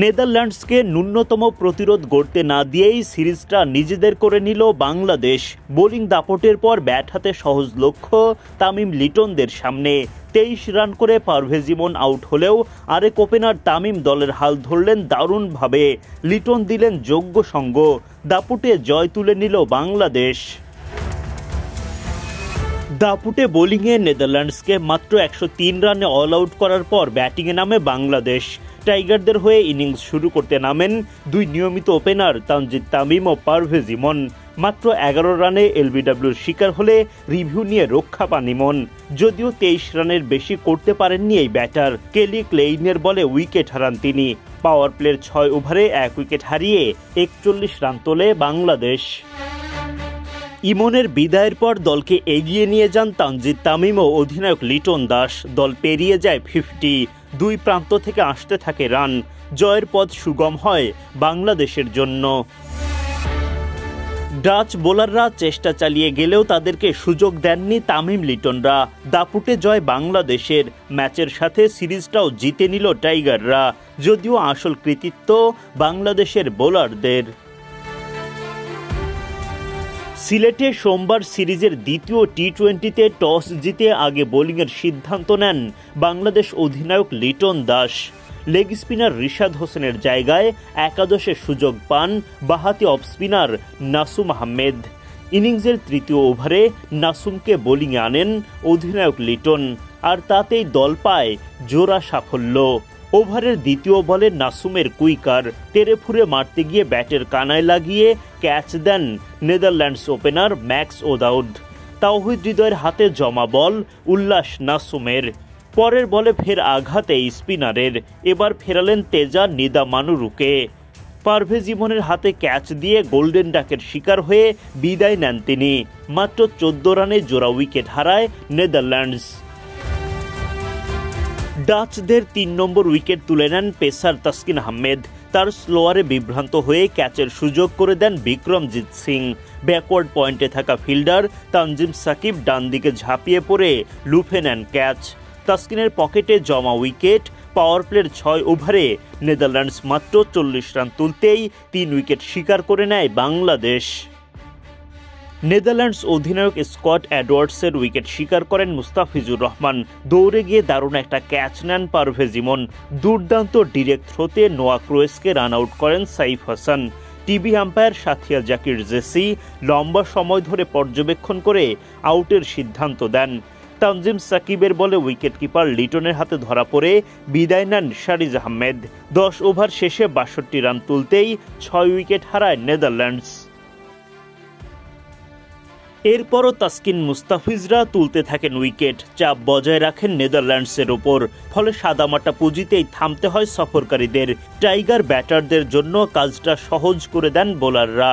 নেদারল্যান্ডসকে ন্যূনতম প্রতিরোধ গড়তে না দিয়েই সিরিজটা নিজেদের করে নিল বাংলাদেশ। বোলিং দাপটের পর ব্যাট হাতে সহজ লক্ষ্য তামিম লিটনদের সামনে। 23 রান করে পারভেজ ইমন আউট হলেও আরেক ওপেনার তামিম দলের হাল ধরলেন দারুণভাবে। লিটন দিলেন যোগ্য সঙ্গ, দাপুটে জয় তুলে নিল বাংলাদেশ। দাপুটে বোলিংয়ে নেদারল্যান্ডসকে মাত্র 103 রানে অল আউট করার পর ব্যাটিংয়ে নামে বাংলাদেশ। টাইগারদের হয়ে ইনিংস শুরু করতে নামেন দুই নিয়মিত ওপেনার তানজিদ তামিম ও পারভেজ ইমন। মাত্র 11 রানে এলবিডব্লিউর শিকার হলে রিভিউ নিয়ে রক্ষা পান ইমন। যদিও 23 রানের বেশি করতে পারেননি এই ব্যাটার। কেলি ক্লেইনের বলে উইকেট হারান তিনি। পাওয়ার প্লের 6 ওভারে 1 উইকেট হারিয়ে 41 রান তোলে বাংলাদেশ। ইমনের বিদায়ের পর দলকে এগিয়ে নিয়ে যান তানজিদ তামিম ও অধিনায়ক লিটন দাস। দল পেরিয়ে যায় 50। দুই প্রান্ত থেকে আসতে থাকে রান। জয়ের পথ সুগম হয় বাংলাদেশের জন্য। ডাচ বোলাররা চেষ্টা চালিয়ে গেলেও তাদেরকে সুযোগ দেননি তামিম লিটনরা। দাপুটে জয় বাংলাদেশের। ম্যাচের সাথে সিরিজটাও জিতে নিল টাইগাররা, যদিও আসল কৃতিত্ব বাংলাদেশের বোলারদের। সিলেটে সোমবার সিরিজের দ্বিতীয় টি-20তে টস জিতে আগে বোলিংয়ের সিদ্ধান্ত নেন বাংলাদেশ অধিনায়ক লিটন দাস। লেগ স্পিনার রিশাদ হোসেনের জায়গায় একাদশে সুযোগ পান বাঁহাতি অফ স্পিনার নাসুম আহমেদ। ইনিংসের তৃতীয় ওভারে নাসুমকে বোলিংয়ে আনেন অধিনায়ক লিটন, আর তাতেই দল পায় জোড়া সাফল্য। ওভারের দ্বিতীয় বলে নাসুমের কুইকার তেরে ফুরে মারতে গিয়ে ব্যাটের কানায় লাগিয়ে ক্যাচ দেন নেদারল্যান্ডস ওপেনার ম্যাক্স ওদাউদ। তাওহিদ হৃদয়ের হাতে জমা বল উল্লাস নাসুমের। পরের বলে ফের আঘাতে স্পিনারের। এবার ফেরালেন তেজা নিদা মানুরুকে। পারভেজ ইমনের হাতে ক্যাচ দিয়ে গোল্ডেন ডাকের শিকার হয়ে বিদায় নেন তিনি। মাত্র 14 রানে জোড়া উইকেট হারায় নেদারল্যান্ডস। ডাচদের 3 নম্বর উইকেট তুলে নেন পেসার তাসকিন আহমেদ। তার স্লোয়ারে বিভ্রান্ত হয়ে ক্যাচের সুযোগ করে দেন বিক্রমজিৎ সিং। ব্যাকওয়ার্ড পয়েন্টে থাকা ফিল্ডার তানজিম সাকিব ডান দিকে ঝাঁপিয়ে পড়ে লুফে নেন ক্যাচ। তাসকিনের পকেটে জমা উইকেট। পাওয়ার প্লের 6 ওভারে নেদারল্যান্ডস মাত্র 40 রান তুলতেই 3 উইকেট শিকার করে নেয় বাংলাদেশ। নেদারল্যান্ডস অধিনায়ক স্কট এডওয়ার্ডসের উইকেট শিকার করেন মুস্তাফিজুর রহমান। দৌড়ে গিয়ে দারুণ একটা ক্যাচ নেন পারভেজ ইমন। দুর্দান্ত ডিরেক্ট থ্রোতে নোয়া ক্রোয়েসকে রান আউট করেন সাইফ হাসান। টিভি আম্পায়ার সাথিয়া জাকির জেসি লম্বা সময় ধরে পর্যবেক্ষণ করে আউটের সিদ্ধান্ত দেন। তানজিম সাকিবের বলে উইকেট কিপার লিটনের হাতে ধরা পড়ে বিদায় নেন শারিজ আহমেদ। 10 ওভার শেষে 62 রান তুলতেই 6 উইকেট হারায় নেদারল্যান্ডস। এরপরও তাসকিন মুস্তাফিজরা তুলতে থাকেন উইকেট। চাপ বজায় রাখেন নেদারল্যান্ডসের ওপর। ফলে সাদামাটা পুঁজিতেই থামতে হয় সফরকারীদের। টাইগার ব্যাটারদের জন্য কাজটা সহজ করে দেন বোলাররা।